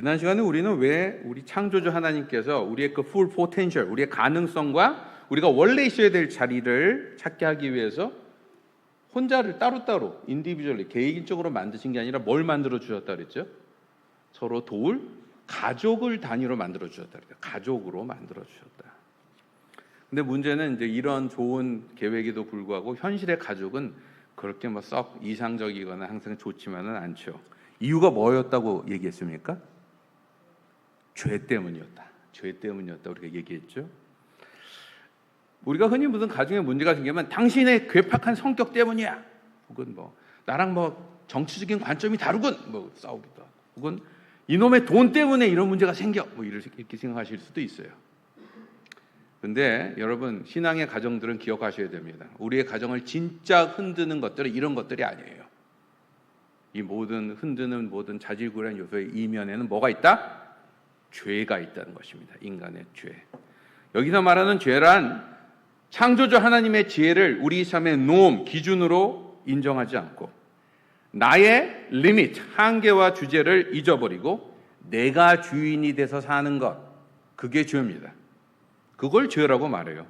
지난 시간에 우리는 왜 우리 창조주 하나님께서 우리의 그 full potential, 우리의 가능성과 우리가 원래 있어야 될 자리를 찾게 하기 위해서 혼자를 따로따로 인디비주얼리 개인적으로 만드신 게 아니라 뭘 만들어 주셨다 그랬죠? 서로 도울 가족을 단위로 만들어 주셨다 그랬죠. 가족으로 만들어 주셨다. 근데 문제는 이제 이런 좋은 계획에도 불구하고 현실의 가족은 그렇게 뭐 썩 이상적이거나 항상 좋지만은 않죠. 이유가 뭐였다고 얘기했습니까? 죄 때문이었다. 죄 때문이었다 우리가 얘기했죠. 우리가 흔히 무슨 가정에 문제가 생기면 당신의 괴팍한 성격 때문이야. 혹은 뭐 나랑 뭐 정치적인 관점이 다르군. 뭐 싸우기도 하고. 혹은 이놈의 돈 때문에 이런 문제가 생겨. 뭐 이렇게 생각하실 수도 있어요. 근데 여러분 신앙의 가정들은 기억하셔야 됩니다. 우리의 가정을 진짜 흔드는 것들은 이런 것들이 아니에요. 이 모든 흔드는 모든 자질구레한 요소의 이면에는 뭐가 있다? 죄가 있다는 것입니다. 인간의 죄. 여기서 말하는 죄란 창조주 하나님의 지혜를 우리 삶의 노음, 기준으로 인정하지 않고 나의 리미트, 한계와 주제를 잊어버리고 내가 주인이 돼서 사는 것, 그게 죄입니다. 그걸 죄라고 말해요.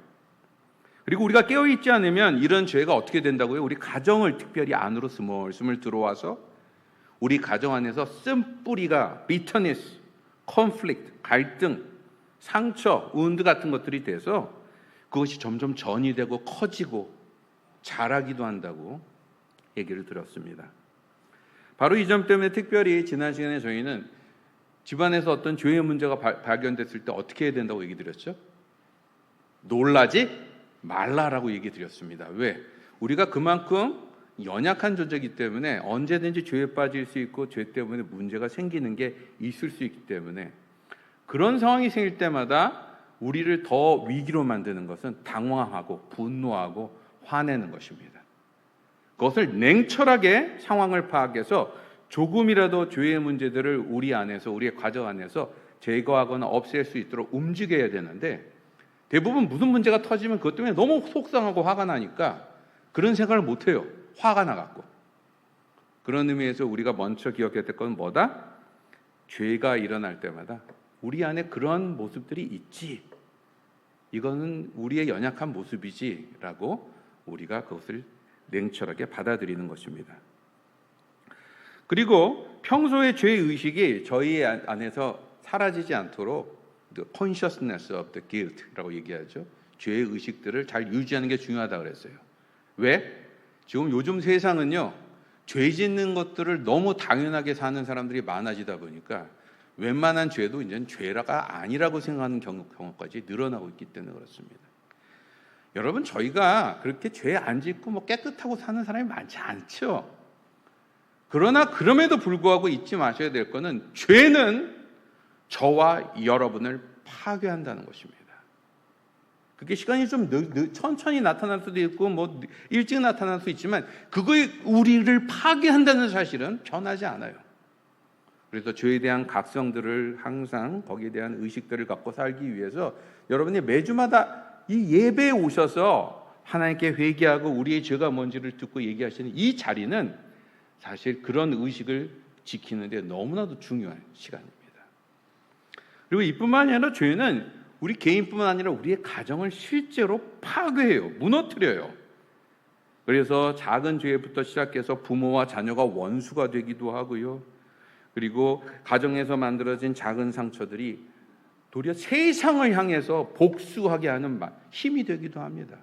그리고 우리가 깨어있지 않으면 이런 죄가 어떻게 된다고요? 우리 가정을 특별히 안으로 스물스물 들어와서 우리 가정 안에서 쓴뿌리가 bitterness, conflict, 갈등, 상처, wound 같은 것들이 돼서 그것이 점점 전이 되고 커지고 자라기도 한다고 얘기를 들었습니다. 바로 이 점 때문에 특별히 지난 시간에 저희는 집안에서 어떤 죄의 문제가 발견됐을 때 어떻게 해야 된다고 얘기 드렸죠? 놀라지 말라라고 얘기 드렸습니다. 왜? 우리가 그만큼 연약한 존재이기 때문에 언제든지 죄에 빠질 수 있고 죄 때문에 문제가 생기는 게 있을 수 있기 때문에 그런 상황이 생길 때마다 우리를 더 위기로 만드는 것은 당황하고 분노하고 화내는 것입니다. 그것을 냉철하게 상황을 파악해서 조금이라도 죄의 문제들을 우리 안에서 우리의 가정 안에서 제거하거나 없앨 수 있도록 움직여야 되는데 대부분 무슨 문제가 터지면 그것 때문에 너무 속상하고 화가 나니까 그런 생각을 못해요. 화가 나갖고. 그런 의미에서 우리가 먼저 기억해야 될 건 뭐다? 죄가 일어날 때마다 우리 안에 그런 모습들이 있지. 이거는 우리의 연약한 모습이지라고 우리가 그것을 냉철하게 받아들이는 것입니다. 그리고 평소의 죄의식이 저희 안에서 사라지지 않도록 the consciousness of the guilt라고 얘기하죠. 죄의 의식들을 잘 유지하는 게 중요하다고 그랬어요. 왜? 지금 요즘 세상은요. 죄 짓는 것들을 너무 당연하게 사는 사람들이 많아지다 보니까 웬만한 죄도 이제는 죄가 아니라고 생각하는 경우까지 늘어나고 있기 때문에 그렇습니다. 여러분 저희가 그렇게 죄 안 짓고 뭐 깨끗하고 사는 사람이 많지 않죠. 그러나 그럼에도 불구하고 잊지 마셔야 될 것은 죄는 저와 여러분을 파괴한다는 것입니다. 그게 시간이 좀 천천히 나타날 수도 있고 뭐 일찍 나타날 수 있지만 그거에 우리를 파괴한다는 사실은 변하지 않아요. 그래서 죄에 대한 각성들을 항상 거기에 대한 의식들을 갖고 살기 위해서 여러분이 매주마다 이 예배에 오셔서 하나님께 회개하고 우리의 죄가 뭔지를 듣고 얘기하시는 이 자리는 사실 그런 의식을 지키는 데 너무나도 중요한 시간입니다. 그리고 이뿐만 아니라 죄는 우리 개인뿐만 아니라 우리의 가정을 실제로 파괴해요. 무너뜨려요. 그래서 작은 죄부터 시작해서 부모와 자녀가 원수가 되기도 하고요. 그리고 가정에서 만들어진 작은 상처들이 도리어 세상을 향해서 복수하게 하는 힘이 되기도 합니다.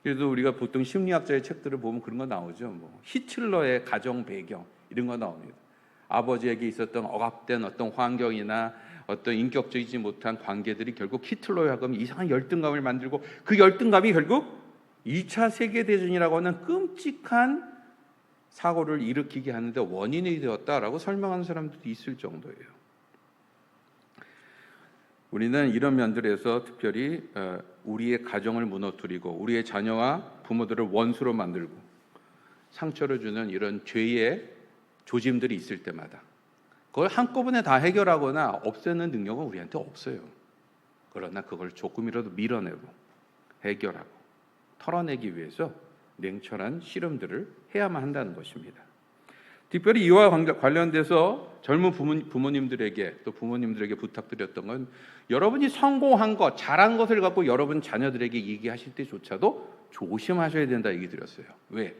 그래서 우리가 보통 심리학자의 책들을 보면 그런 거 나오죠. 뭐 히틀러의 가정 배경 이런 거 나옵니다. 아버지에게 있었던 억압된 어떤 환경이나 어떤 인격적이지 못한 관계들이 결국 히틀러에 하면 이상한 열등감을 만들고 그 열등감이 결국 2차 세계대전이라고 하는 끔찍한 사고를 일으키게 하는데 원인이 되었다라고 설명하는 사람들도 있을 정도예요. 우리는 이런 면들에서 특별히 우리의 가정을 무너뜨리고 우리의 자녀와 부모들을 원수로 만들고 상처를 주는 이런 죄의 조짐들이 있을 때마다 그걸 한꺼번에 다 해결하거나 없애는 능력은 우리한테 없어요. 그러나 그걸 조금이라도 밀어내고 해결하고 털어내기 위해서 냉철한 씨름들을 해야만 한다는 것입니다. 특별히 이와 관련돼서 젊은 부모님들에게 또 부모님들에게 부탁드렸던 건 여러분이 성공한 것, 잘한 것을 갖고 여러분 자녀들에게 얘기하실 때조차도 조심하셔야 된다 얘기 드렸어요. 왜?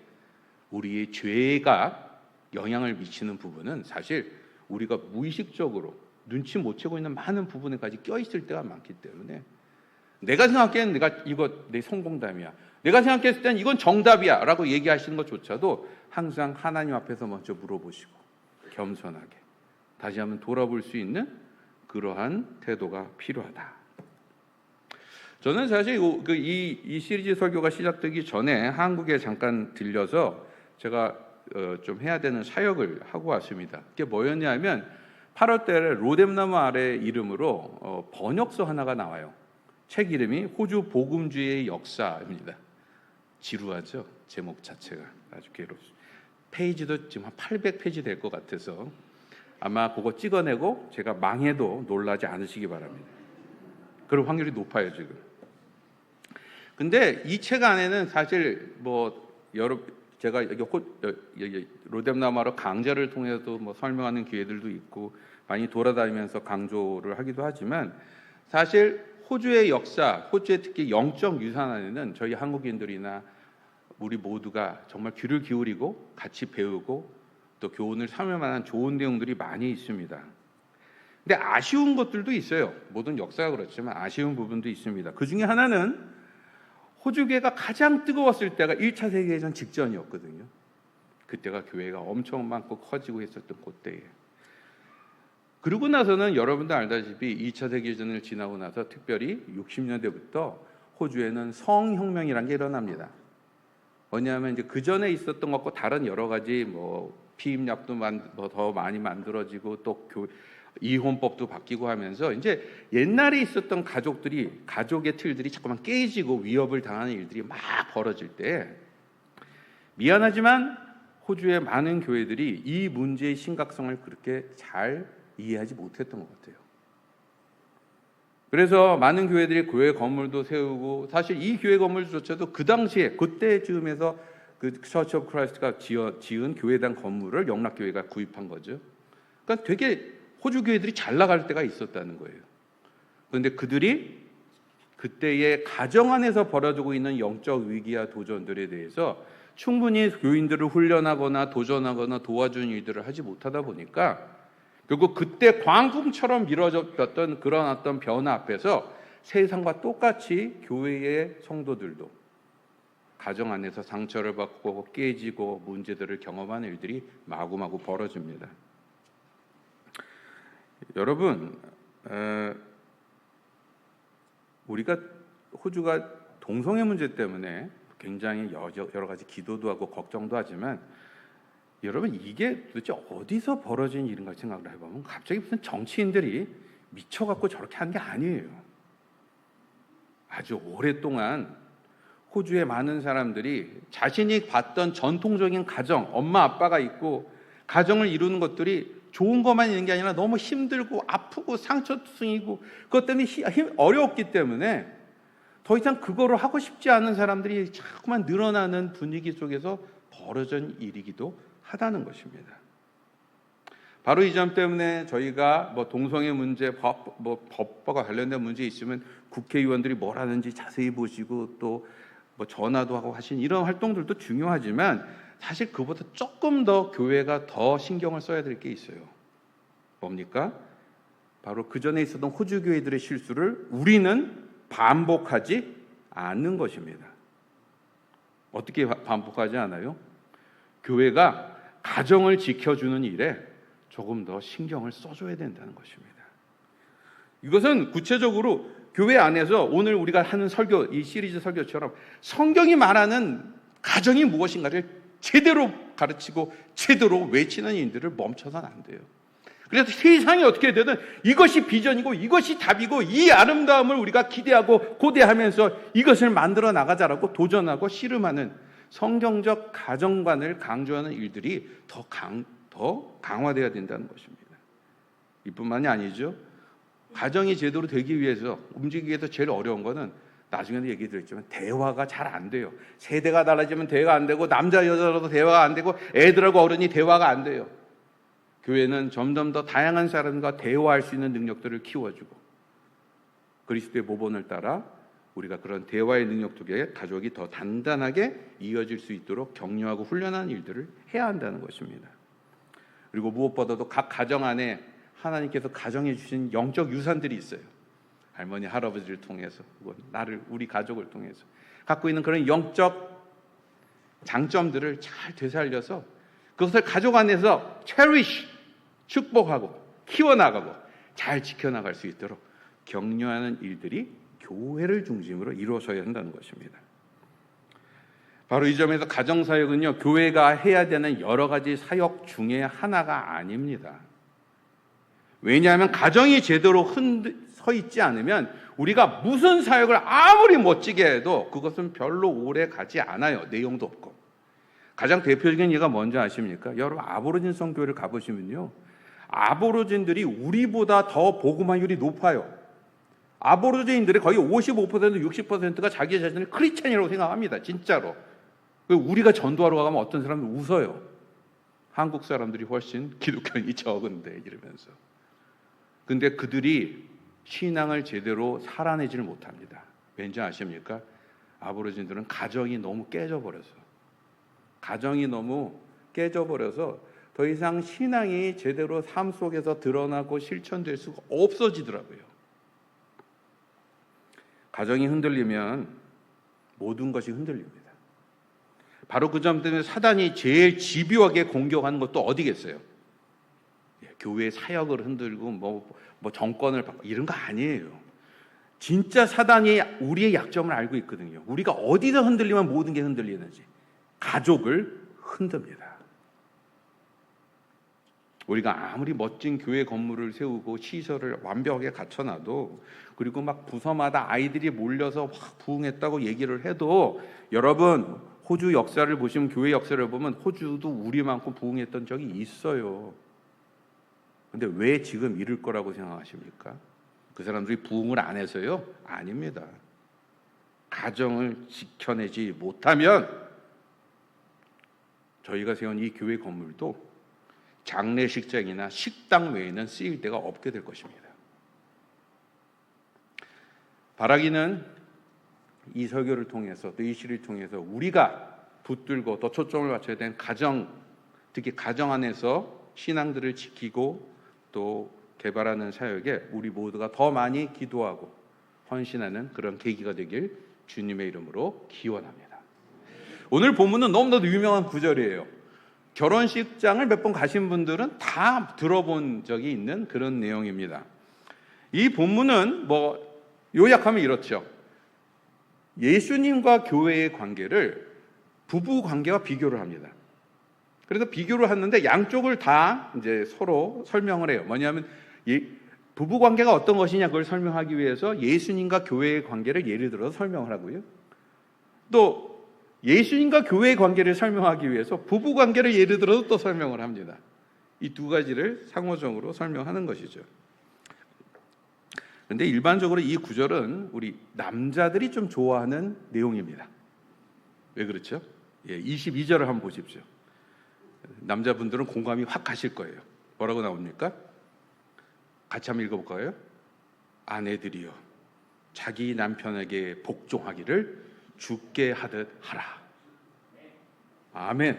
우리의 죄가 영향을 미치는 부분은 사실 우리가 무의식적으로 눈치 못 채고 있는 많은 부분에까지 껴있을 때가 많기 때문에 내가 생각하기에는 내가 이거 내 성공담이야, 내가 생각했을 땐 이건 정답이야 라고 얘기하시는 것조차도 항상 하나님 앞에서 먼저 물어보시고 겸손하게 다시 한번 돌아볼 수 있는 그러한 태도가 필요하다. 저는 사실 이 시리즈 설교가 시작되기 전에 한국에 잠깐 들려서 제가 좀 해야 되는 사역을 하고 왔습니다. 그게 뭐였냐면 8월 달에 로뎀나무 아래 이름으로 번역서 하나가 나와요. 책 이름이 호주 복음주의의 역사입니다. 지루하죠? 제목 자체가 아주 괴롭습니다. 페이지도 지금 한 800페이지 될 것 같아서 아마 그거 찍어내고 제가 망해도 놀라지 않으시기 바랍니다. 그럴 확률이 높아요 지금. 근데 이 책 안에는 사실 제가 여기 로뎀나무아로 강좌를 통해서도 설명하는 기회들도 있고 많이 돌아다니면서 강조를 하기도 하지만 사실 호주의 역사, 호주의 특히 영적 유산 안에는 저희 한국인들이나 우리 모두가 정말 귀를 기울이고 같이 배우고 또 교훈을 삼을 만한 좋은 내용들이 많이 있습니다. 근데 아쉬운 것들도 있어요. 모든 역사가 그렇지만 아쉬운 부분도 있습니다. 그 중에 하나는 호주교회가 가장 뜨거웠을 때가 1차 세계대전 직전이었거든요. 그때가 교회가 엄청 많고 커지고 했었던 그때에. 그러고 나서는 여러분도 알다시피 2차 세계대전을 지나고 나서 특별히 60년대부터 호주에는 성혁명이라는 게 일어납니다. 뭐냐면 이제 그 전에 있었던 것과 다른 여러 가지 피임약도 더 많이 만들어지고 또 이혼법도 바뀌고 하면서 이제 옛날에 있었던 가족의 틀들이 자꾸만 깨지고 위협을 당하는 일들이 막 벌어질 때 미안하지만 호주의 많은 교회들이 이 문제의 심각성을 그렇게 잘 이해하지 못했던 것 같아요. 그래서 많은 교회들이 교회 건물도 세우고 사실 이 교회 건물조차도 그 당시에 그때쯤에서 그 처치 오브 크라이스트가 지은 교회당 건물을 영락교회가 구입한 거죠. 그러니까 되게 호주 교회들이 잘 나갈 때가 있었다는 거예요. 그런데 그들이 그때의 가정 안에서 벌어지고 있는 영적 위기와 도전들에 대해서 충분히 교인들을 훈련하거나 도전하거나 도와주는 일들을 하지 못하다 보니까 결국 그때 광풍처럼 밀어졌던 그런 어떤 변화 앞에서 세상과 똑같이 교회의 성도들도 가정 안에서 상처를 받고 깨지고 문제들을 경험하는 일들이 마구마구 벌어집니다. 여러분, 우리가 호주가 동성애 문제 때문에 굉장히 여러 가지 기도도 하고 걱정도 하지만 여러분 이게 도대체 어디서 벌어진 일인가 생각을 해보면 갑자기 무슨 정치인들이 미쳐갖고 저렇게 한 게 아니에요. 아주 오랫동안 호주의 많은 사람들이 자신이 봤던 전통적인 가정, 엄마 아빠가 있고 가정을 이루는 것들이 좋은 것만 있는 게 아니라 너무 힘들고 아프고 상처투성이고 그것 때문에 어려웠기 때문에 더 이상 그거를 하고 싶지 않은 사람들이 자꾸만 늘어나는 분위기 속에서 벌어진 일이기도 하다는 것입니다. 바로 이 점 때문에 저희가 동성애 문제, 법과 관련된 문제 있으면 국회의원들이 뭘 하는지 자세히 보시고 또 전화도 하고 하신 이런 활동들도 중요하지만 사실 그보다 조금 더 교회가 더 신경을 써야 될 게 있어요. 뭡니까? 바로 그 전에 있었던 호주 교회들의 실수를 우리는 반복하지 않는 것입니다. 어떻게 반복하지 않아요? 교회가 가정을 지켜주는 일에 조금 더 신경을 써줘야 된다는 것입니다. 이것은 구체적으로 교회 안에서 오늘 우리가 하는 설교, 이 시리즈 설교처럼 성경이 말하는 가정이 무엇인가를 제대로 가르치고 제대로 외치는 일들을 멈춰서는 안 돼요. 그래서 세상이 어떻게 되든 이것이 비전이고 이것이 답이고 이 아름다움을 우리가 기대하고 고대하면서 이것을 만들어 나가자라고 도전하고 씨름하는 성경적 가정관을 강조하는 일들이 더 강화되어야 된다는 것입니다. 이뿐만이 아니죠. 가정이 제대로 되기 위해서 움직이기 위해서 제일 어려운 것은 나중에도 얘기 드렸지만 대화가 잘 안 돼요. 세대가 달라지면 대화가 안 되고 남자 여자라도 대화가 안 되고 애들하고 어른이 대화가 안 돼요. 교회는 점점 더 다양한 사람과 대화할 수 있는 능력들을 키워주고 그리스도의 모본을 따라 우리가 그런 대화의 능력 속에 가족이 더 단단하게 이어질 수 있도록 격려하고 훈련하는 일들을 해야 한다는 것입니다. 그리고 무엇보다도 각 가정 안에 하나님께서 가정해 주신 영적 유산들이 있어요. 할머니, 할아버지를 통해서, 우리 가족을 통해서 갖고 있는 그런 영적 장점들을 잘 되살려서 그것을 가족 안에서 cherish, 축복하고 키워나가고 잘 지켜나갈 수 있도록 격려하는 일들이 교회를 중심으로 이루어져야 한다는 것입니다. 바로 이 점에서 가정사역은요, 교회가 해야 되는 여러 가지 사역 중에 하나가 아닙니다. 왜냐하면 가정이 제대로 서 있지 않으면 우리가 무슨 사역을 아무리 멋지게 해도 그것은 별로 오래 가지 않아요. 내용도 없고. 가장 대표적인 예가 뭔지 아십니까? 여러분 아보르진 성교회를 가보시면요, 아보르진들이 우리보다 더 복음화율이 높아요. 아보르진들의 거의 55%, 60%가 자기 자신을 크리스찬이라고 생각합니다. 진짜로. 우리가 전도하러 가면 어떤 사람들 웃어요. 한국 사람들이 훨씬 기독교인이 적은데 이러면서. 근데 그들이 신앙을 제대로 살아내지를 못합니다. 왠지 아십니까? 아보르진들은 가정이 너무 깨져버려서 더 이상 신앙이 제대로 삶 속에서 드러나고 실천될 수가 없어지더라고요. 가정이 흔들리면 모든 것이 흔들립니다. 바로 그 점 때문에 사단이 제일 집요하게 공격하는 것도 어디겠어요? 교회 사역을 흔들고 뭐 정권을 바꾸고 이런 거 아니에요. 진짜 사단이 우리의 약점을 알고 있거든요. 우리가 어디서 흔들리면 모든 게 흔들리는지. 가족을 흔듭니다. 우리가 아무리 멋진 교회 건물을 세우고 시설을 완벽하게 갖춰놔도, 그리고 막 부서마다 아이들이 몰려서 확 부흥했다고 얘기를 해도, 여러분 호주 역사를 보시면, 교회 역사를 보면 호주도 우리만큼 부흥했던 적이 있어요. 근데 왜 지금 이럴 거라고 생각하십니까? 그 사람들이 부흥을 안 해서요? 아닙니다. 가정을 지켜내지 못하면 저희가 세운 이 교회 건물도 장례식장이나 식당 외에는 쓰일 데가 없게 될 것입니다. 바라기는 이 설교를 통해서, 또 이 시를 통해서 우리가 붙들고 더 초점을 맞춰야 되는 가정, 특히 가정 안에서 신앙들을 지키고 또 개발하는 사역에 우리 모두가 더 많이 기도하고 헌신하는 그런 계기가 되길 주님의 이름으로 기원합니다. 오늘 본문은 너무나도 유명한 구절이에요. 결혼식장을 몇 번 가신 분들은 다 들어본 적이 있는 그런 내용입니다. 이 본문은 요약하면 이렇죠. 예수님과 교회의 관계를 부부 관계와 비교를 합니다. 그래서 비교를 하는데 양쪽을 다 이제 서로 설명을 해요. 뭐냐면 부부 관계가 어떤 것이냐 그걸 설명하기 위해서 예수님과 교회의 관계를 예를 들어서 설명을 하고요. 또 예수님과 교회의 관계를 설명하기 위해서 부부 관계를 예를 들어서 또 설명을 합니다. 이 두 가지를 상호적으로 설명하는 것이죠. 그런데 일반적으로 이 구절은 우리 남자들이 좀 좋아하는 내용입니다. 왜 그렇죠? 22절을 한번 보십시오. 남자분들은 공감이 확 가실 거예요. 뭐라고 나옵니까? 같이 한번 읽어볼까요? 아내들이여 자기 남편에게 복종하기를 주께 하듯 하라. 아멘.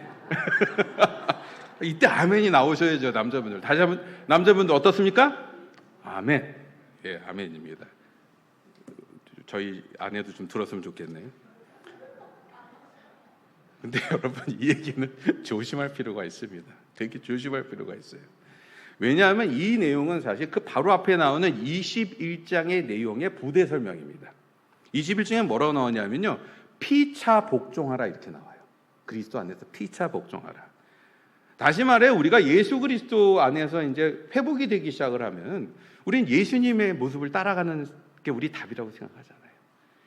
이때 아멘이 나오셔야죠. 남자분들. 다시 한번, 남자분들 어떻습니까? 아멘. 예, 아멘입니다. 저희 아내도 좀 들었으면 좋겠네요. 근데 여러분, 이 얘기는 조심할 필요가 있습니다. 되게 조심할 필요가 있어요. 왜냐하면 이 내용은 사실 그 바로 앞에 나오는 21장의 내용의 부대 설명입니다. 21장에 뭐라고 나오냐면요, 피차 복종하라 이렇게 나와요. 그리스도 안에서 피차 복종하라. 다시 말해 우리가 예수 그리스도 안에서 이제 회복이 되기 시작을 하면 우리는 예수님의 모습을 따라가는 게 우리 답이라고 생각하잖아요.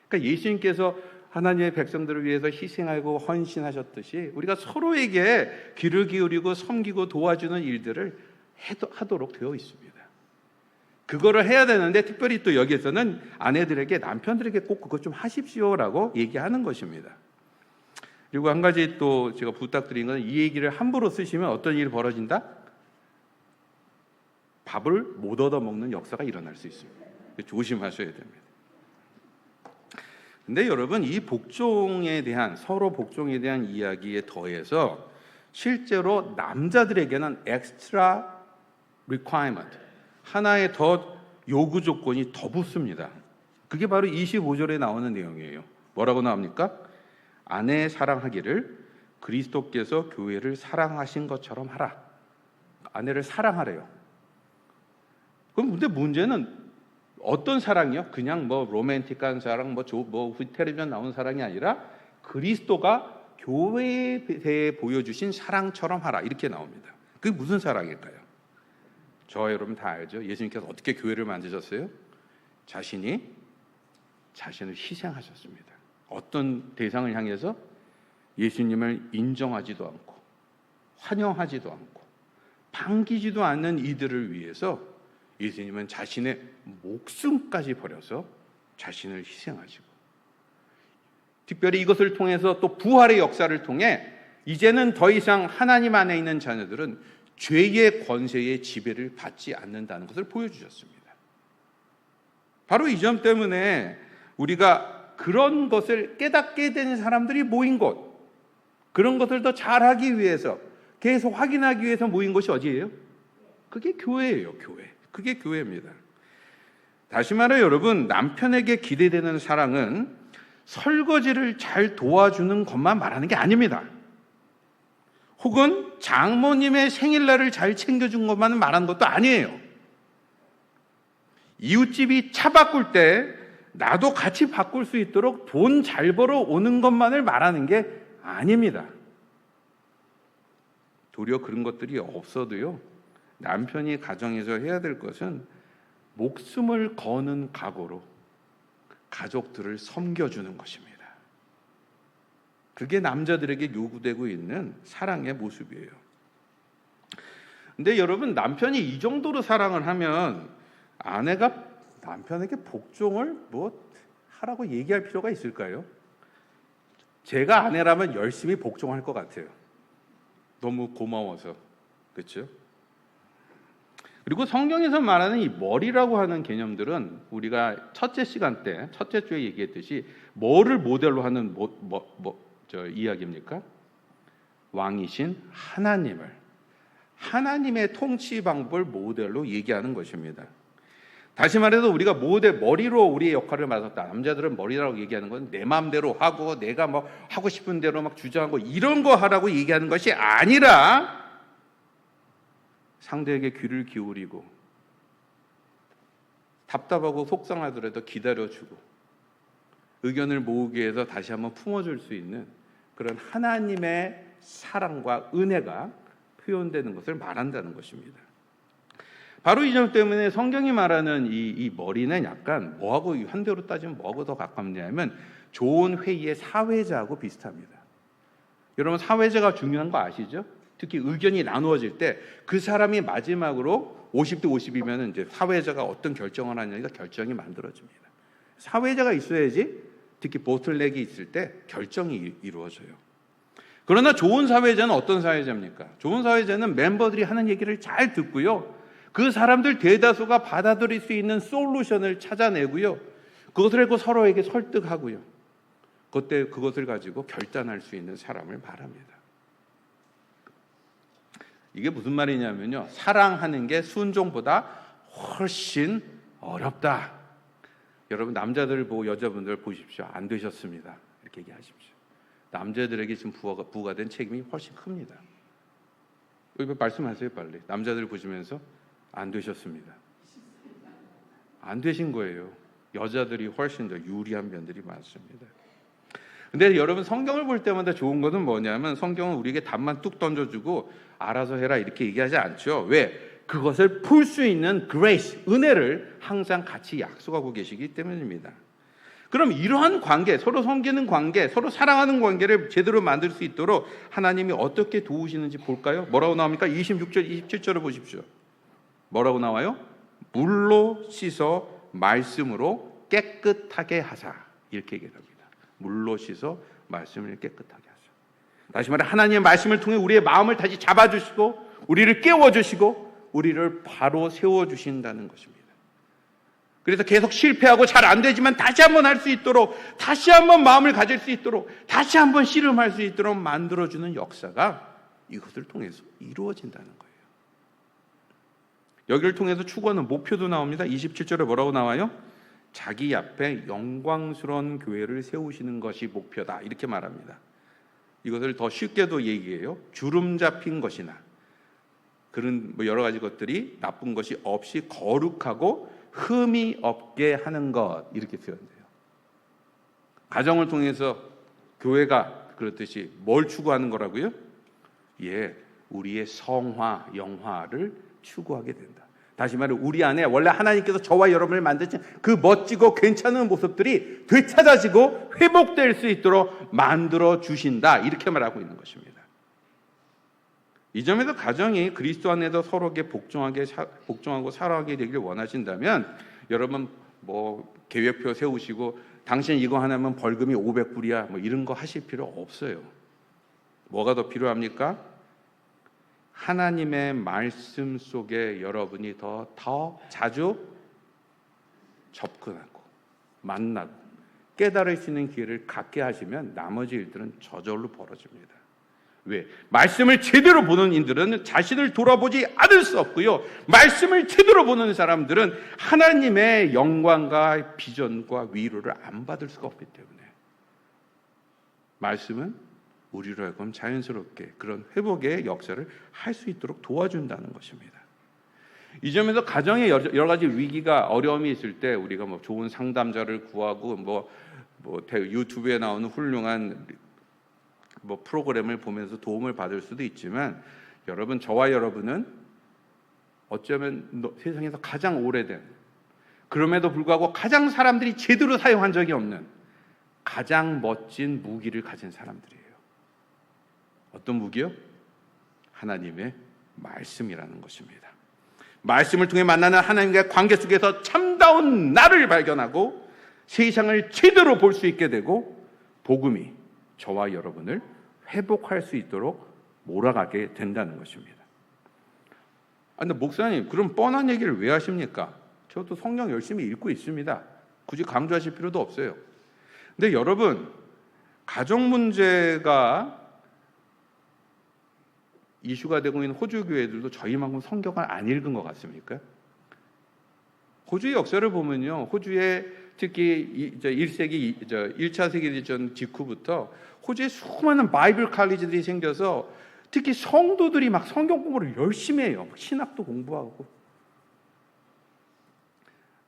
그러니까 예수님께서 하나님의 백성들을 위해서 희생하고 헌신하셨듯이 우리가 서로에게 귀를 기울이고 섬기고 도와주는 일들을 하도록 되어 있습니다. 그거를 해야 되는데 특별히 또 여기에서는 아내들에게 남편들에게 꼭 그것 좀 하십시오라고 얘기하는 것입니다. 그리고 한 가지 또 제가 부탁드린 건 이 얘기를 함부로 쓰시면 어떤 일이 벌어진다? 밥을 못 얻어먹는 역사가 일어날 수 있습니다. 조심하셔야 됩니다. 근데 여러분, 이 복종에 대한, 서로 복종에 대한 이야기에 더해서 실제로 남자들에게는 extra requirement, 하나의 더 요구 조건이 더 붙습니다. 그게 바로 25절에 나오는 내용이에요. 뭐라고 나옵니까? 아내 사랑하기를 그리스도께서 교회를 사랑하신 것처럼 하라. 아내를 사랑하래요. 그럼 근데 문제는 어떤 사랑이요? 그냥 뭐 로맨틱한 사랑, 뭐 텔레비전 나오는 사랑이 아니라 그리스도가 교회에 대해 보여주신 사랑처럼 하라, 이렇게 나옵니다. 그게 무슨 사랑일까요? 저와 여러분 다 알죠. 예수님께서 어떻게 교회를 만드셨어요? 자신을 희생하셨습니다. 어떤 대상을 향해서? 예수님을 인정하지도 않고 환영하지도 않고 반기지도 않는 이들을 위해서 예수님은 자신의 목숨까지 버려서 자신을 희생하시고, 특별히 이것을 통해서 또 부활의 역사를 통해 이제는 더 이상 하나님 안에 있는 자녀들은 죄의 권세의 지배를 받지 않는다는 것을 보여주셨습니다. 바로 이 점 때문에 우리가 그런 것을 깨닫게 되는 사람들이 모인 곳, 그런 것을 더 잘하기 위해서, 계속 확인하기 위해서 모인 곳이 어디예요? 그게 교회예요. 교회. 그게 교회입니다. 다시 말해 여러분, 남편에게 기대되는 사랑은 설거지를 잘 도와주는 것만 말하는 게 아닙니다. 혹은 장모님의 생일날을 잘 챙겨준 것만 말하는 것도 아니에요. 이웃집이 차 바꿀 때 나도 같이 바꿀 수 있도록 돈 잘 벌어 오는 것만을 말하는 게 아닙니다. 도리어 그런 것들이 없어도요, 남편이 가정에서 해야 될 것은 목숨을 거는 각오로 가족들을 섬겨주는 것입니다. 그게 남자들에게 요구되고 있는 사랑의 모습이에요. 근데 여러분, 남편이 이 정도로 사랑을 하면 아내가 남편에게 복종을 하라고 얘기할 필요가 있을까요? 제가 아내라면 열심히 복종할 것 같아요. 너무 고마워서. 그렇죠? 그리고 성경에서 말하는 이 머리라고 하는 개념들은 우리가 첫째 시간 때, 첫째 주에 얘기했듯이 뭐를 모델로 하는 이야기입니까? 왕이신 하나님의 통치 방법을 모델로 얘기하는 것입니다. 다시 말해서 우리가 머리로 우리의 역할을 맡았다. 남자들은 머리라고 얘기하는 건 내 마음대로 하고 내가 뭐 하고 싶은 대로 막 주장하고 이런 거 하라고 얘기하는 것이 아니라 상대에게 귀를 기울이고 답답하고 속상하더라도 기다려주고 의견을 모으기 위해서 다시 한번 품어줄 수 있는 그런 하나님의 사랑과 은혜가 표현되는 것을 말한다는 것입니다. 바로 이 점 때문에 성경이 말하는 이 머리는 약간 뭐하고, 현대로 따지면 뭐하고 더 가깝냐면 좋은 회의의 사회자하고 비슷합니다. 여러분, 사회자가 중요한 거 아시죠? 특히 의견이 나누어질 때 그 사람이 마지막으로 50대 50이면 이제 사회자가 어떤 결정을 하냐가 결정이 만들어집니다. 사회자가 있어야지 특히 보틀넥이 있을 때 결정이 이루어져요. 그러나 좋은 사회자는 어떤 사회자입니까? 좋은 사회자는 멤버들이 하는 얘기를 잘 듣고요, 그 사람들 대다수가 받아들일 수 있는 솔루션을 찾아내고요, 그것을 갖고 서로에게 설득하고요, 그때 그것을 가지고 결단할 수 있는 사람을 말합니다. 이게 무슨 말이냐면요, 사랑하는 게 순종보다 훨씬 어렵다. 여러분, 남자들 보고 여자분들 보십시오. 안 되셨습니다. 이렇게 얘기하십시오. 남자들에게 지금 부과가 된 책임이 훨씬 큽니다. 여기 말씀하세요, 빨리. 남자들 보시면서 안 되셨습니다. 안 되신 거예요. 여자들이 훨씬 더 유리한 면들이 많습니다. 근데 여러분, 성경을 볼 때마다 좋은 것은 뭐냐면 성경은 우리에게 답만 뚝 던져주고 알아서 해라 이렇게 얘기하지 않죠. 왜? 그것을 풀 수 있는 grace, 은혜를 항상 같이 약속하고 계시기 때문입니다. 그럼 이러한 관계, 서로 섬기는 관계, 서로 사랑하는 관계를 제대로 만들 수 있도록 하나님이 어떻게 도우시는지 볼까요? 뭐라고 나옵니까? 26절, 27절을 보십시오. 뭐라고 나와요? 물로 씻어 말씀으로 깨끗하게 하사. 이렇게 얘기합니다. 물로 씻어 말씀을 깨끗하게 하사. 다시 말해 하나님의 말씀을 통해 우리의 마음을 다시 잡아주시고 우리를 깨워주시고 우리를 바로 세워주신다는 것입니다. 그래서 계속 실패하고 잘 안 되지만 다시 한번 할 수 있도록, 다시 한번 마음을 가질 수 있도록, 다시 한번 씨름할 수 있도록 만들어주는 역사가 이것을 통해서 이루어진다는 거예요. 여기를 통해서 추구하는 목표도 나옵니다. 27절에 뭐라고 나와요? 자기 앞에 영광스러운 교회를 세우시는 것이 목표다. 이렇게 말합니다. 이것을 더 쉽게도 얘기해요. 주름 잡힌 것이나 그런 여러 가지 것들이 나쁜 것이 없이 거룩하고 흠이 없게 하는 것, 이렇게 표현돼요. 가정을 통해서 교회가 그렇듯이 뭘 추구하는 거라고요? 예, 우리의 성화, 영화를 추구하게 된다. 다시 말해 우리 안에 원래 하나님께서 저와 여러분을 만드신 그 멋지고 괜찮은 모습들이 되찾아지고 회복될 수 있도록 만들어 주신다. 이렇게 말하고 있는 것입니다. 이 점에서 가정이 그리스도 안에서 서로에게 복종하고 사랑하게 되기를 원하신다면 여러분 계획표 세우시고 당신 이거 하나면 벌금이 500불이야 이런 거 하실 필요 없어요. 뭐가 더 필요합니까? 하나님의 말씀 속에 여러분이 더 자주 접근하고 만나고 깨달을 수 있는 기회를 갖게 하시면 나머지 일들은 저절로 벌어집니다. 왜? 말씀을 제대로 보는 이들은 자신을 돌아보지 않을 수 없고요. 말씀을 제대로 보는 사람들은 하나님의 영광과 비전과 위로를 안 받을 수가 없기 때문에 말씀은 우리로 하여금 자연스럽게 그런 회복의 역사를 할 수 있도록 도와준다는 것입니다. 이 점에서 가정에 여러 가지 위기가 어려움이 있을 때 우리가 좋은 상담자를 구하고 유튜브에 나오는 훌륭한 프로그램을 보면서 도움을 받을 수도 있지만 여러분, 저와 여러분은 어쩌면 세상에서 가장 오래된, 그럼에도 불구하고 가장 사람들이 제대로 사용한 적이 없는 가장 멋진 무기를 가진 사람들이에요. 어떤 무기요? 하나님의 말씀이라는 것입니다. 말씀을 통해 만나는 하나님과의 관계 속에서 참다운 나를 발견하고 세상을 제대로 볼 수 있게 되고 복음이 저와 여러분을 회복할 수 있도록 몰아가게 된다는 것입니다. 근데 목사님, 그럼 뻔한 얘기를 왜 하십니까? 저도 성경 열심히 읽고 있습니다. 굳이 강조하실 필요도 없어요. 근데 여러분, 가정 문제가 이슈가 되고 있는 호주 교회들도 저희만큼 성경을 안 읽은 것 같습니까? 호주의 역사를 보면요, 호주에 특히 1차 세계대전 직후부터 호주에 수많은 바이블 칼리지들이 생겨서 특히 성도들이 막 성경 공부를 열심히 해요. 신학도 공부하고.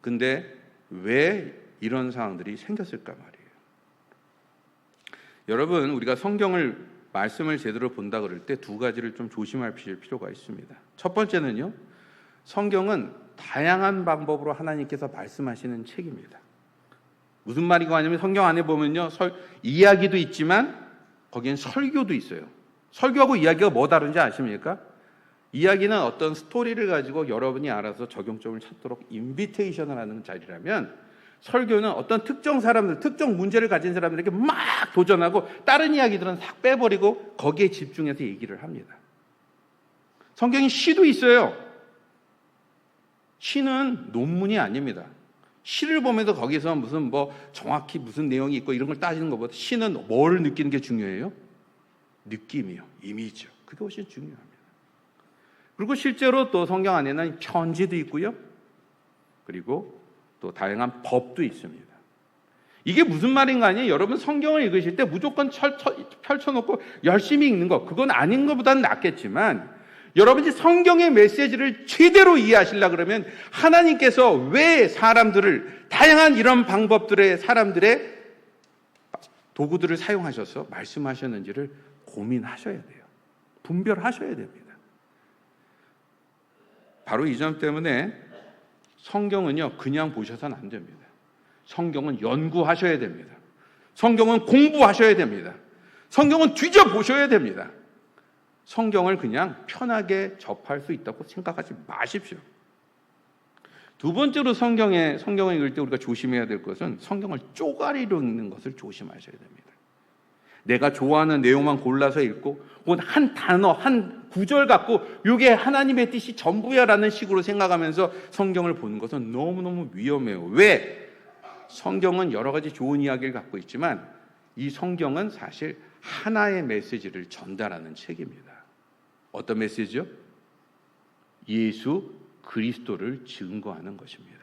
근데 왜 이런 상황들이 생겼을까 말이에요. 여러분, 우리가 말씀을 제대로 본다 그럴 때 두 가지를 좀 조심할 필요가 있습니다. 첫 번째는요, 성경은 다양한 방법으로 하나님께서 말씀하시는 책입니다. 무슨 말이고 하냐면 성경 안에 보면요, 이야기도 있지만 거기엔 설교도 있어요. 설교하고 이야기가 뭐 다른지 아십니까? 이야기는 어떤 스토리를 가지고 여러분이 알아서 적용점을 찾도록 인비테이션을 하는 자리라면, 설교는 어떤 특정 사람들, 특정 문제를 가진 사람들에게 막 도전하고 다른 이야기들은 싹 빼버리고 거기에 집중해서 얘기를 합니다. 성경에 시도 있어요. 시는 논문이 아닙니다. 시를 보면서 거기서 정확히 무슨 내용이 있고 이런 걸 따지는 것보다 시는 뭘 느끼는 게 중요해요? 느낌이요, 이미지요. 그게 훨씬 중요합니다. 그리고 실제로 또 성경 안에는 편지도 있고요. 그리고 또 다양한 법도 있습니다. 이게 무슨 말인가 하니, 여러분 성경을 읽으실 때 무조건 펼쳐놓고 열심히 읽는 거, 그건 아닌 것보다는 낫겠지만, 여러분이 성경의 메시지를 제대로 이해하시려고 그러면 하나님께서 왜 사람들을, 다양한 이런 방법들의 사람들의 도구들을 사용하셔서 말씀하셨는지를 고민하셔야 돼요. 분별하셔야 됩니다. 바로 이 점 때문에 성경은요, 그냥 보셔서는 안 됩니다. 성경은 연구하셔야 됩니다. 성경은 공부하셔야 됩니다. 성경은 뒤져보셔야 됩니다. 성경을 그냥 편하게 접할 수 있다고 생각하지 마십시오. 두 번째로 성경을 읽을 때 우리가 조심해야 될 것은 성경을 쪼가리로 읽는 것을 조심하셔야 됩니다. 내가 좋아하는 내용만 골라서 읽고 혹은 한 단어, 한 구절 갖고 이게 하나님의 뜻이 전부야라는 식으로 생각하면서 성경을 보는 것은 너무너무 위험해요. 왜? 성경은 여러 가지 좋은 이야기를 갖고 있지만 이 성경은 사실 하나의 메시지를 전달하는 책입니다. 어떤 메시지요? 예수 그리스도를 증거하는 것입니다.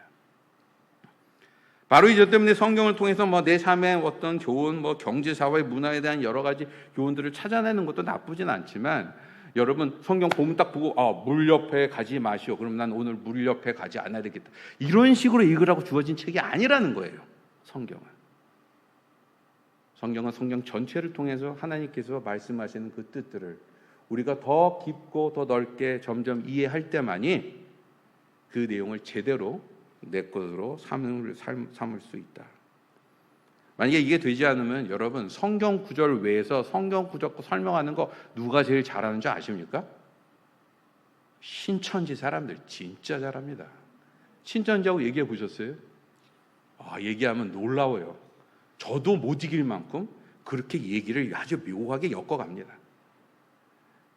바로 이것 때문에 성경을 통해서 내 삶의 어떤 교훈, 경제, 사회, 문화에 대한 여러 가지 교훈들을 찾아내는 것도 나쁘진 않지만 여러분 성경 보면 딱 보고 물 옆에 가지 마시오. 그럼 난 오늘 물 옆에 가지 않아야 되겠다. 이런 식으로 읽으라고 주어진 책이 아니라는 거예요. 성경은 성경 전체를 통해서 하나님께서 말씀하시는 그 뜻들을 우리가 더 깊고 더 넓게 점점 이해할 때만이 그 내용을 제대로 내 것으로 삼을 수 있다. 만약에 이게 되지 않으면 여러분 성경 구절 외에서 성경 구절 설명하는 거 누가 제일 잘하는 줄 아십니까? 신천지 사람들 진짜 잘합니다. 신천지하고 얘기해 보셨어요? 얘기하면 놀라워요. 저도 못 이길 만큼 그렇게 얘기를 아주 묘하게 엮어갑니다.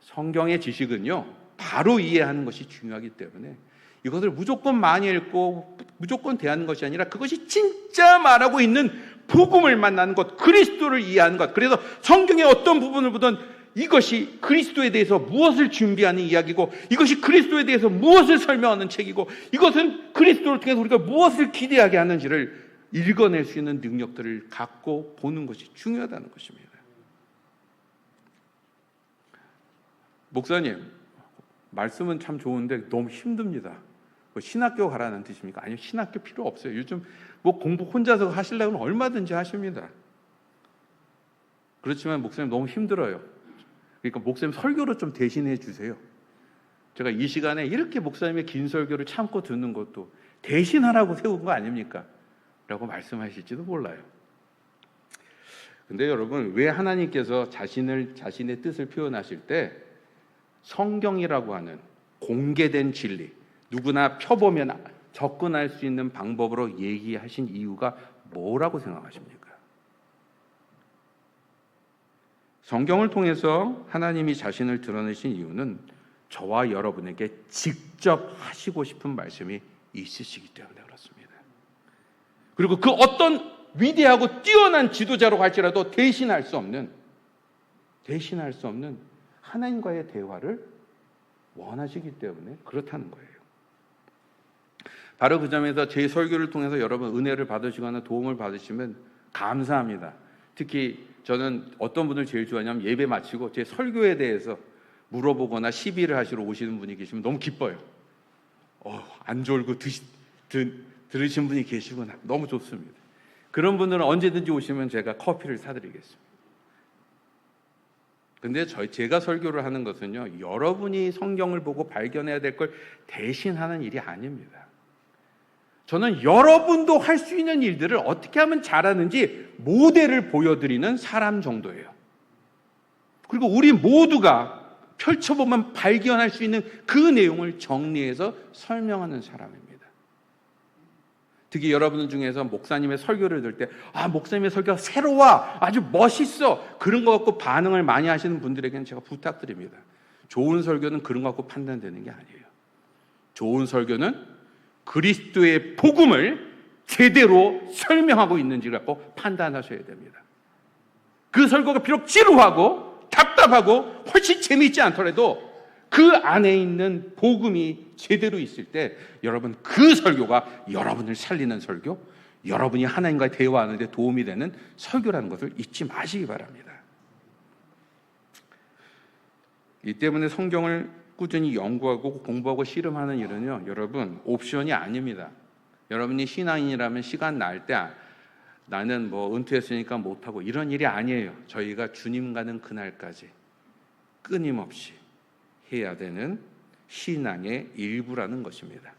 성경의 지식은요 바로 이해하는 것이 중요하기 때문에 이것을 무조건 많이 읽고 무조건 대하는 것이 아니라 그것이 진짜 말하고 있는 복음을 만나는 것, 그리스도를 이해하는 것. 그래서 성경의 어떤 부분을 보든 이것이 그리스도에 대해서 무엇을 준비하는 이야기고 이것이 그리스도에 대해서 무엇을 설명하는 책이고 이것은 그리스도를 통해서 우리가 무엇을 기대하게 하는지를 읽어낼 수 있는 능력들을 갖고 보는 것이 중요하다는 것입니다. 목사님, 말씀은 참 좋은데 너무 힘듭니다. 신학교 가라는 뜻입니까? 아니요, 신학교 필요 없어요. 요즘 공부 혼자서 하시려면 얼마든지 하십니다. 그렇지만 목사님 너무 힘들어요. 그러니까 목사님 설교로 좀 대신해 주세요. 제가 이 시간에 이렇게 목사님의 긴 설교를 참고 듣는 것도 대신하라고 세운 거 아닙니까? 라고 말씀하실지도 몰라요. 근데 여러분, 왜 하나님께서 자신의 뜻을 표현하실 때 성경이라고 하는 공개된 진리, 누구나 펴보면 접근할 수 있는 방법으로 얘기하신 이유가 뭐라고 생각하십니까? 성경을 통해서 하나님이 자신을 드러내신 이유는 저와 여러분에게 직접 하시고 싶은 말씀이 있으시기 때문에 그렇습니다. 그리고 그 어떤 위대하고 뛰어난 지도자로 할지라도 대신할 수 없는 하나님과의 대화를 원하시기 때문에 그렇다는 거예요. 바로 그 점에서 제 설교를 통해서 여러분 은혜를 받으시거나 도움을 받으시면 감사합니다. 특히 저는 어떤 분을 제일 좋아하냐면 예배 마치고 제 설교에 대해서 물어보거나 시비를 하시러 오시는 분이 계시면 너무 기뻐요. 안 졸고 들으신 분이 계시구나. 너무 좋습니다. 그런 분들은 언제든지 오시면 제가 커피를 사드리겠습니다. 근데 제가 설교를 하는 것은요, 여러분이 성경을 보고 발견해야 될 걸 대신하는 일이 아닙니다. 저는 여러분도 할 수 있는 일들을 어떻게 하면 잘하는지 모델을 보여드리는 사람 정도예요. 그리고 우리 모두가 펼쳐보면 발견할 수 있는 그 내용을 정리해서 설명하는 사람입니다. 특히 여러분 중에서 목사님의 설교를 들을 때 목사님의 설교가 새로워, 아주 멋있어, 그런 거 갖고 반응을 많이 하시는 분들에게는 제가 부탁드립니다. 좋은 설교는 그런 거 갖고 판단되는 게 아니에요. 좋은 설교는 그리스도의 복음을 제대로 설명하고 있는지를 갖고 판단하셔야 됩니다. 그 설교가 비록 지루하고 답답하고 훨씬 재미있지 않더라도 그 안에 있는 복음이 제대로 있을 때 여러분 그 설교가 여러분을 살리는 설교, 여러분이 하나님과 대화하는 데 도움이 되는 설교라는 것을 잊지 마시기 바랍니다. 이 때문에 성경을 꾸준히 연구하고 공부하고 씨름하는 일은요, 여러분 옵션이 아닙니다. 여러분이 신앙인이라면 시간 날 때 나는 은퇴했으니까 못하고 이런 일이 아니에요. 저희가 주님 가는 그날까지 끊임없이 해야 되는 신앙의 일부라는 것입니다.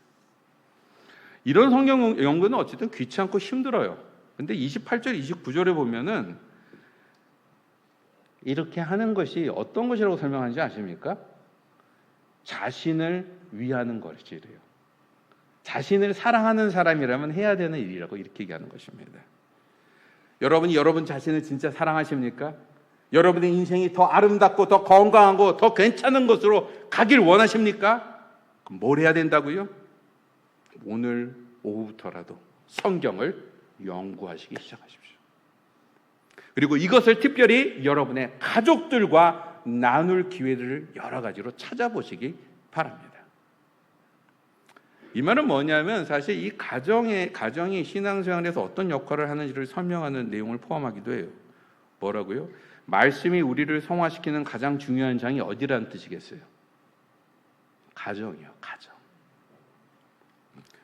이런 성경 연구는 어쨌든 귀찮고 힘들어요. 근데 28절, 29절에 보면은 이렇게 하는 것이 어떤 것이라고 설명하는지 아십니까? 자신을 위하는 것이래요. 자신을 사랑하는 사람이라면 해야 되는 일이라고 이렇게 얘기하는 것입니다. 여러분이 여러분 자신을 진짜 사랑하십니까? 여러분의 인생이 더 아름답고 더 건강하고 더 괜찮은 것으로 가길 원하십니까? 그럼 뭘 해야 된다고요? 오늘 오후부터라도 성경을 연구하시기 시작하십시오. 그리고 이것을 특별히 여러분의 가족들과 나눌 기회를 여러 가지로 찾아보시기 바랍니다. 이 말은 뭐냐면 사실 이 가정이 신앙생활에서 어떤 역할을 하는지를 설명하는 내용을 포함하기도 해요. 뭐라고요? 말씀이 우리를 성화시키는 가장 중요한 장이 어디라는 뜻이겠어요? 가정이요, 가정.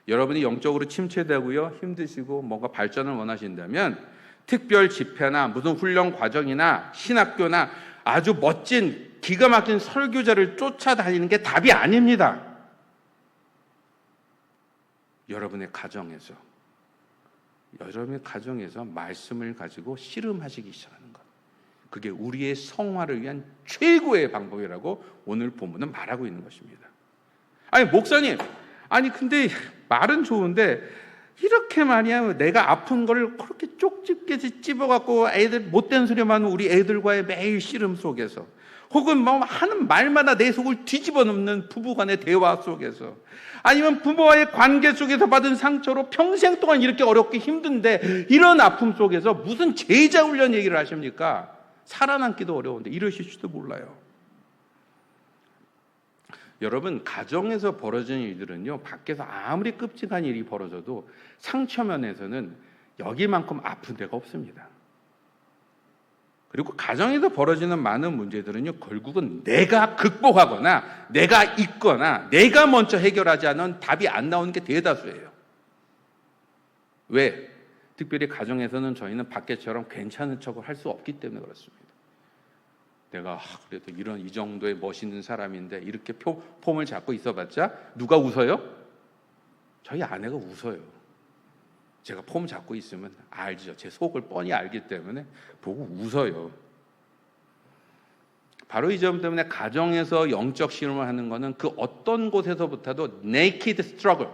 여러분이 영적으로 침체되고요, 힘드시고 뭔가 발전을 원하신다면 특별 집회나 무슨 훈련 과정이나 신학교나 아주 멋진 기가 막힌 설교자를 쫓아다니는 게 답이 아닙니다. 여러분의 가정에서 말씀을 가지고 씨름하시기 시작하는 것. 그게 우리의 성화를 위한 최고의 방법이라고 오늘 본문은 말하고 있는 것입니다. 아니 목사님, 근데 말은 좋은데 이렇게 말이야 내가 아픈 걸 그렇게 쪽집게 찝어갖고 애들 못된 소리만 우리 애들과의 매일 씨름 속에서 혹은 뭐 하는 말마다 내 속을 뒤집어 놓는 부부간의 대화 속에서 아니면 부모와의 관계 속에서 받은 상처로 평생 동안 이렇게 어렵게 힘든데 이런 아픔 속에서 무슨 제자훈련 얘기를 하십니까? 살아남기도 어려운데 이러실지도 몰라요. 여러분 가정에서 벌어지는 일들은요 밖에서 아무리 끔찍한 일이 벌어져도 상처면에서는 여기만큼 아픈 데가 없습니다. 그리고 가정에서 벌어지는 많은 문제들은요 결국은 내가 극복하거나 내가 있거나 내가 먼저 해결하지 않은 답이 안 나오는 게 대다수예요. 왜? 특별히 가정에서는 저희는 밖에처럼 괜찮은 척을 할 수 없기 때문에 그렇습니다. 내가 그래도 이 정도의 멋있는 사람인데 이렇게 폼을 잡고 있어봤자 누가 웃어요? 저희 아내가 웃어요. 제가 폼 잡고 있으면 알죠. 제 속을 뻔히 알기 때문에 보고 웃어요. 바로 이 점 때문에 가정에서 영적 씨름을 하는 것은 그 어떤 곳에서부터도 naked struggle,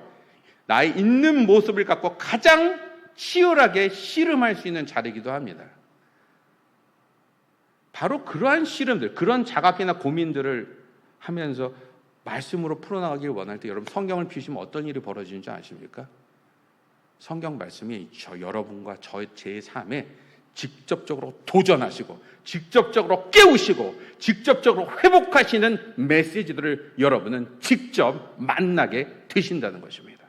나의 있는 모습을 갖고 가장 치열하게 씨름할 수 있는 자리이기도 합니다. 바로 그러한 씨름들, 그런 자각이나 고민들을 하면서 말씀으로 풀어나가길 원할 때 여러분 성경을 피우시면 어떤 일이 벌어지는지 아십니까? 성경 말씀이 여러분과 제 삶에 직접적으로 도전하시고 직접적으로 깨우시고 직접적으로 회복하시는 메시지들을 여러분은 직접 만나게 되신다는 것입니다.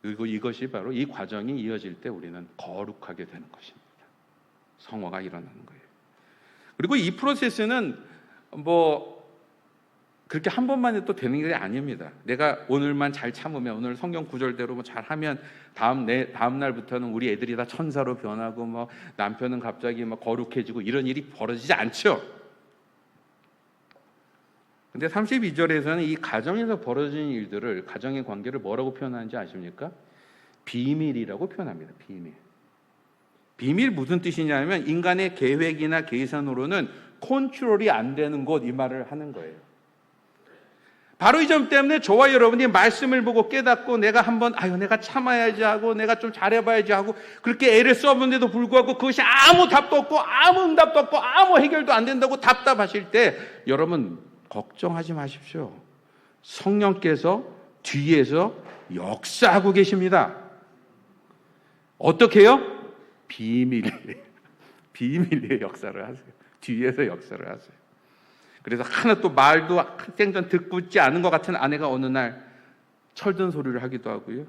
그리고 이것이 바로 이 과정이 이어질 때 우리는 거룩하게 되는 것입니다. 성화가 일어나는 거예요. 그리고 이 프로세스는 그렇게 한 번만에 또 되는 게 아닙니다. 내가 오늘만 잘 참으면 오늘 성경 구절대로 잘하면 다음 날부터는 우리 애들이 다 천사로 변하고 남편은 갑자기 거룩해지고 이런 일이 벌어지지 않죠. 근데 32절에서는 이 가정에서 벌어지는 일들을 가정의 관계를 뭐라고 표현하는지 아십니까? 비밀이라고 표현합니다. 비밀 무슨 뜻이냐면 인간의 계획이나 계산으로는 컨트롤이 안 되는 것 이 말을 하는 거예요. 바로 이 점 때문에 저와 여러분이 말씀을 보고 깨닫고 내가 내가 참아야지 하고 내가 좀 잘해봐야지 하고 그렇게 애를 써본데도 불구하고 그것이 아무 답도 없고 아무 응답도 없고 아무 해결도 안 된다고 답답하실 때 여러분 걱정하지 마십시오. 성령께서 뒤에서 역사하고 계십니다. 어떻게 해요? 비밀리에 역사를 하세요. 뒤에서 역사를 하세요. 그래서 하나 또 말도 생전 듣고 있지 않은 것 같은 아내가 어느 날 철든 소리를 하기도 하고요.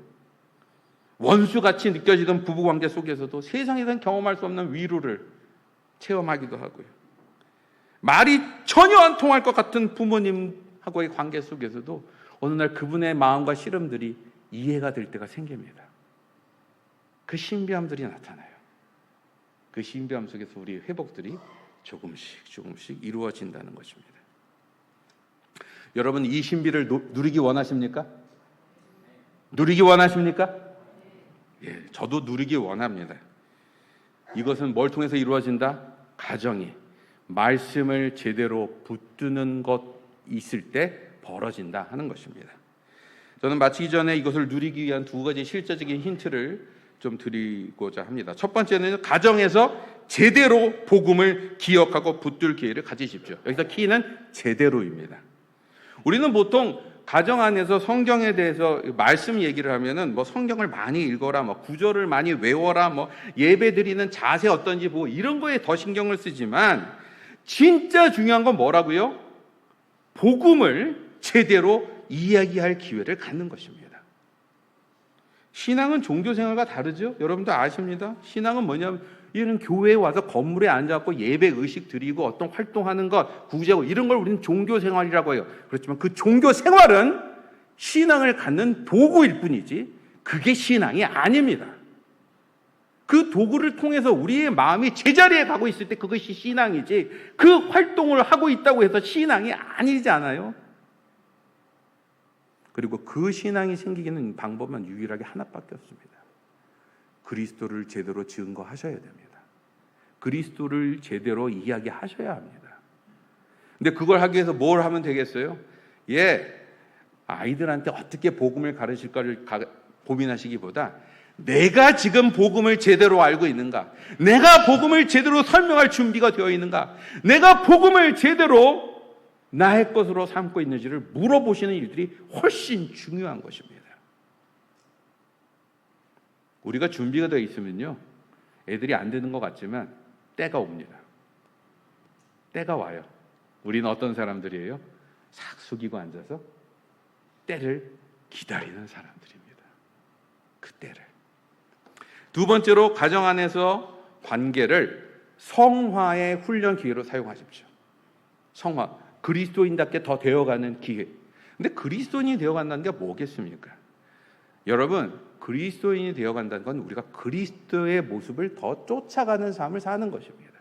원수같이 느껴지던 부부관계 속에서도 세상에서는 경험할 수 없는 위로를 체험하기도 하고요. 말이 전혀 안 통할 것 같은 부모님하고의 관계 속에서도 어느 날 그분의 마음과 씨름들이 이해가 될 때가 생깁니다. 그 신비함들이 나타나요. 그 신비함 속에서 우리의 회복들이 조금씩 이루어진다는 것입니다. 여러분 이 신비를 누리기 원하십니까? 누리기 원하십니까? 예, 저도 누리기 원합니다. 이것은 뭘 통해서 이루어진다? 가정이 말씀을 제대로 붙드는 것 있을 때 벌어진다 하는 것입니다. 저는 마치기 전에 이것을 누리기 위한 두 가지 실제적인 힌트를 좀 드리고자 합니다. 첫 번째는 가정에서 제대로 복음을 기억하고 붙들 기회를 가지십시오. 여기서 키는 제대로입니다. 우리는 보통 가정 안에서 성경에 대해서 말씀 얘기를 하면은 뭐 성경을 많이 읽어라, 뭐 구절을 많이 외워라, 뭐 예배 드리는 자세 어떤지 보고 이런 거에 더 신경을 쓰지만 진짜 중요한 건 뭐라고요? 복음을 제대로 이야기할 기회를 갖는 것입니다. 신앙은 종교생활과 다르죠? 여러분도 아십니다. 신앙은 뭐냐면 이런 교회에 와서 건물에 앉아서 예배 의식 드리고 어떤 활동하는 것, 구제하고 이런 걸 우리는 종교생활이라고 해요. 그렇지만 그 종교생활은 신앙을 갖는 도구일 뿐이지 그게 신앙이 아닙니다. 그 도구를 통해서 우리의 마음이 제자리에 가고 있을 때 그것이 신앙이지 그 활동을 하고 있다고 해서 신앙이 아니잖아요. 그리고 그 신앙이 생기는 방법은 유일하게 하나밖에 없습니다. 그리스도를 제대로 증거하셔야 됩니다. 그리스도를 제대로 이야기하셔야 합니다. 근데 그걸 하기 위해서 뭘 하면 되겠어요? 아이들한테 어떻게 복음을 가르칠까를 고민하시기보다 내가 지금 복음을 제대로 알고 있는가? 내가 복음을 제대로 설명할 준비가 되어 있는가? 내가 복음을 제대로 나의 것으로 삼고 있는지를 물어보시는 일들이 훨씬 중요한 것입니다. 우리가 준비가 되어 있으면요, 애들이 안 되는 것 같지만 때가 옵니다. 때가 와요. 우리는 어떤 사람들이에요? 싹 숙이고 앉아서 때를 기다리는 사람들입니다. 그 때를. 두 번째로 가정 안에서 관계를 성화의 훈련 기회로 사용하십시오. 성화, 그리스도인답게 더 되어가는 기회. 근데 그리스도인이 되어간다는 게 뭐겠습니까? 여러분, 그리스도인이 되어간다는 건 우리가 그리스도의 모습을 더 쫓아가는 삶을 사는 것입니다.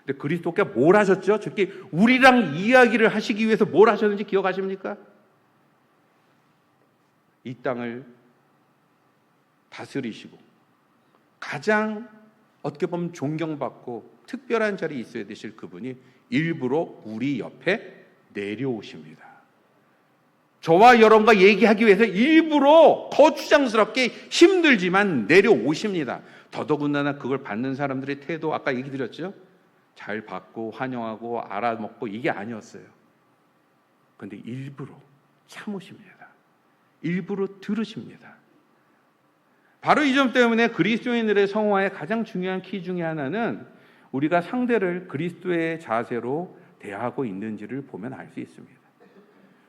근데 그리스도께 뭘 하셨죠? 특히 우리랑 이야기를 하시기 위해서 뭘 하셨는지 기억하십니까? 이 땅을 다스리시고 가장 어떻게 보면 존경받고 특별한 자리에 있어야 되실 그분이 일부러 우리 옆에 내려오십니다. 저와 여러분과 얘기하기 위해서 일부러 거추장스럽게 힘들지만 내려오십니다. 더더군다나 그걸 받는 사람들의 태도 아까 얘기 드렸죠? 잘 받고 환영하고 알아먹고 이게 아니었어요. 그런데 일부러 참으십니다. 일부러 들으십니다. 바로 이 점 때문에 그리스도인들의 성화의 가장 중요한 키 중에 하나는 우리가 상대를 그리스도의 자세로 대하고 있는지를 보면 알 수 있습니다.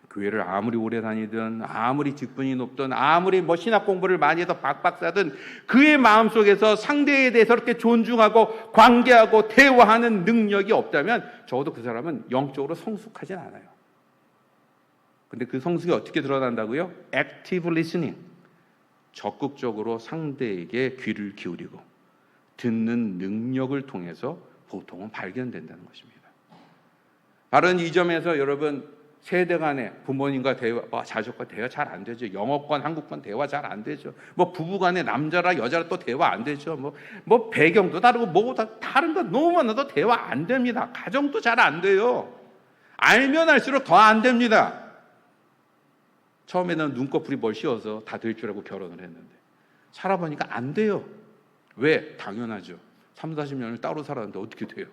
교회를 아무리 오래 다니든 아무리 직분이 높든 아무리 신학 공부를 많이 해서 박박사든 그의 마음속에서 상대에 대해서 이렇게 존중하고 관계하고 대화하는 능력이 없다면 적어도 그 사람은 영적으로 성숙하진 않아요. 근데 그 성숙이 어떻게 드러난다고요? Active listening. 적극적으로 상대에게 귀를 기울이고 듣는 능력을 통해서 보통은 발견된다는 것입니다. 바로 이 점에서 여러분 세대 간에 부모님과 대화, 자식과 대화 잘 안 되죠. 영어권, 한국권 대화 잘 안 되죠. 부부 간에 남자라 여자라 또 대화 안 되죠. 배경도 다르고 다른 거 너무 많아도 대화 안 됩니다. 가정도 잘 안 돼요. 알면 알수록 더 안 됩니다. 처음에는 눈꺼풀이 뭘 씌워서 다 될 줄 알고 결혼을 했는데 살아보니까 안 돼요. 왜? 당연하죠. 30-40년을 따로 살았는데 어떻게 돼요?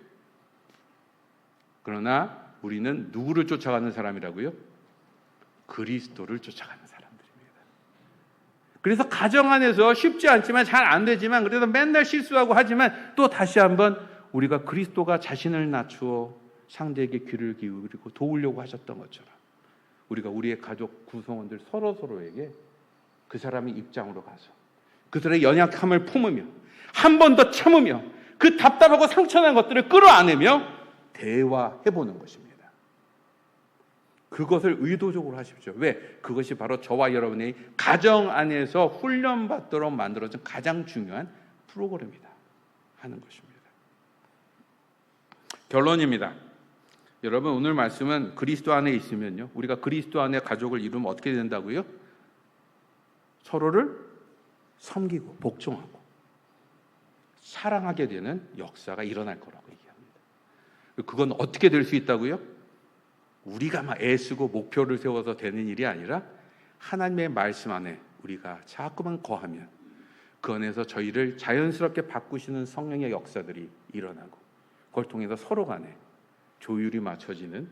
그러나 우리는 누구를 쫓아가는 사람이라고요? 그리스도를 쫓아가는 사람들입니다. 그래서 가정 안에서 쉽지 않지만 잘 안 되지만 그래도 맨날 실수하고 하지만 또 다시 한번 우리가 그리스도가 자신을 낮추어 상대에게 귀를 기울이고 도우려고 하셨던 것처럼 우리가 우리의 가족 구성원들 서로에게 그 사람의 입장으로 가서 그들의 연약함을 품으며 한 번 더 참으며 그 답답하고 상처난 것들을 끌어안으며 대화해보는 것입니다. 그것을 의도적으로 하십시오. 왜? 그것이 바로 저와 여러분의 가정 안에서 훈련받도록 만들어진 가장 중요한 프로그램이다 하는 것입니다. 결론입니다. 여러분 오늘 말씀은 그리스도 안에 있으면요, 우리가 그리스도 안에 가족을 이루면 어떻게 된다고요? 서로를 섬기고 복종하고 사랑하게 되는 역사가 일어날 거라고 얘기합니다. 그건 어떻게 될 수 있다고요? 우리가 막 애쓰고 목표를 세워서 되는 일이 아니라 하나님의 말씀 안에 우리가 자꾸만 거하면 그 안에서 저희를 자연스럽게 바꾸시는 성령의 역사들이 일어나고 그걸 통해서 서로 간에 조율이 맞춰지는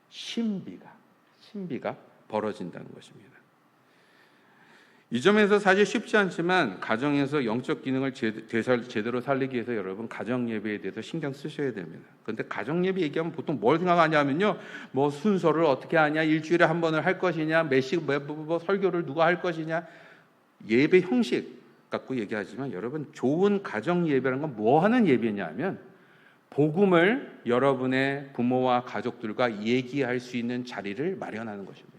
신비가 벌어진다는 것입니다. 이 점에서 사실 쉽지 않지만 가정에서 영적 기능을 제대로 살리기 위해서 여러분 가정 예배에 대해서 신경 쓰셔야 됩니다. 그런데 가정 예배 얘기하면 보통 뭘 생각하냐면요, 뭐 순서를 어떻게 하냐, 일주일에 한 번을 할 것이냐, 몇씩 뭐 설교를 누가 할 것이냐, 예배 형식 갖고 얘기하지만 여러분 좋은 가정 예배라는 건 뭐 하는 예배냐면 복음을 여러분의 부모와 가족들과 얘기할 수 있는 자리를 마련하는 것입니다.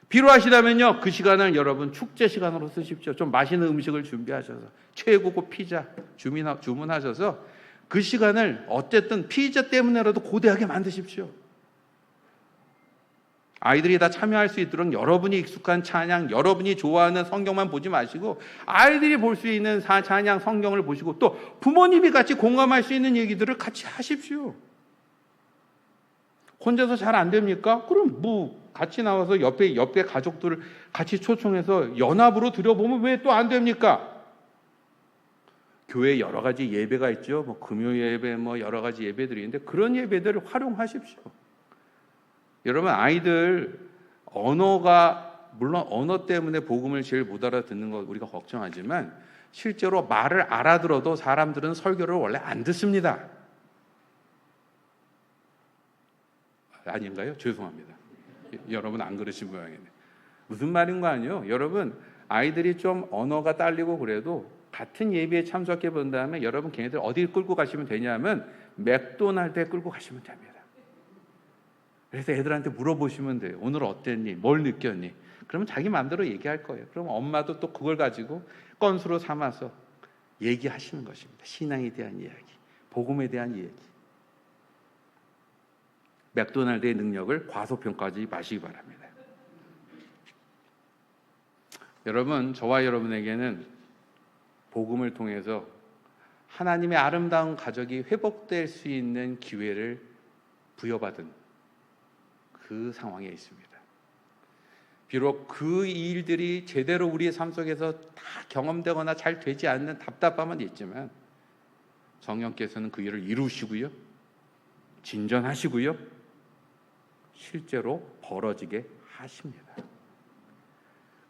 필요하시다면요, 그 시간을 여러분 축제 시간으로 쓰십시오. 좀 맛있는 음식을 준비하셔서 최고급 피자 주문하셔서 그 시간을 어쨌든 피자 때문에라도 고대하게 만드십시오. 아이들이 다 참여할 수 있도록 여러분이 익숙한 찬양, 여러분이 좋아하는 성경만 보지 마시고 아이들이 볼 수 있는 찬양 성경을 보시고 또 부모님이 같이 공감할 수 있는 얘기들을 같이 하십시오. 혼자서 잘 안 됩니까? 그럼 뭐 같이 나와서 옆에 가족들을 같이 초청해서 연합으로 드려보면 왜 또 안 됩니까? 교회에 여러 가지 예배가 있죠. 뭐 금요 예배, 뭐 여러 가지 예배들이 있는데 그런 예배들을 활용하십시오. 여러분 아이들 언어가 물론 언어 때문에 복음을 제일 못 알아듣는 거 우리가 걱정하지만 실제로 말을 알아들어도 사람들은 설교를 원래 안 듣습니다. 아닌가요? 죄송합니다. 여러분 안 그러신 모양이네. 무슨 말인가 아니요? 여러분 아이들이 좀 언어가 딸리고 그래도 같은 예배에 참석해 본 다음에 여러분 걔네들 어디 끌고 가시면 되냐면 맥도날드에 끌고 가시면 됩니다. 그래서 애들한테 물어보시면 돼요. 오늘 어땠니? 뭘 느꼈니? 그러면 자기 마음대로 얘기할 거예요. 그럼 엄마도 또 그걸 가지고 건수로 삼아서 얘기하시는 것입니다. 신앙에 대한 이야기, 복음에 대한 이야기. 맥도날드의 능력을 과소평가하지 마시기 바랍니다. 여러분, 저와 여러분에게는 복음을 통해서 하나님의 아름다운 가족이 회복될 수 있는 기회를 부여받은 그 상황에 있습니다. 비록 그 일들이 제대로 우리의 삶 속에서 다 경험되거나 잘 되지 않는 답답함은 있지만 성령께서는 그 일을 이루시고요, 진전하시고요, 실제로 벌어지게 하십니다.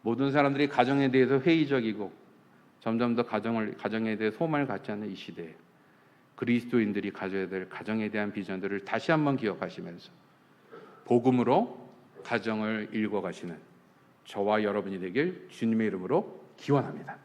모든 사람들이 가정에 대해서 회의적이고 점점 더 가정에 대해 소망을 갖지 않는 이 시대에 그리스도인들이 가져야 될 가정에 대한 비전들을 다시 한번 기억하시면서 복음으로 가정을 읽어가시는 저와 여러분이 되길 주님의 이름으로 기원합니다.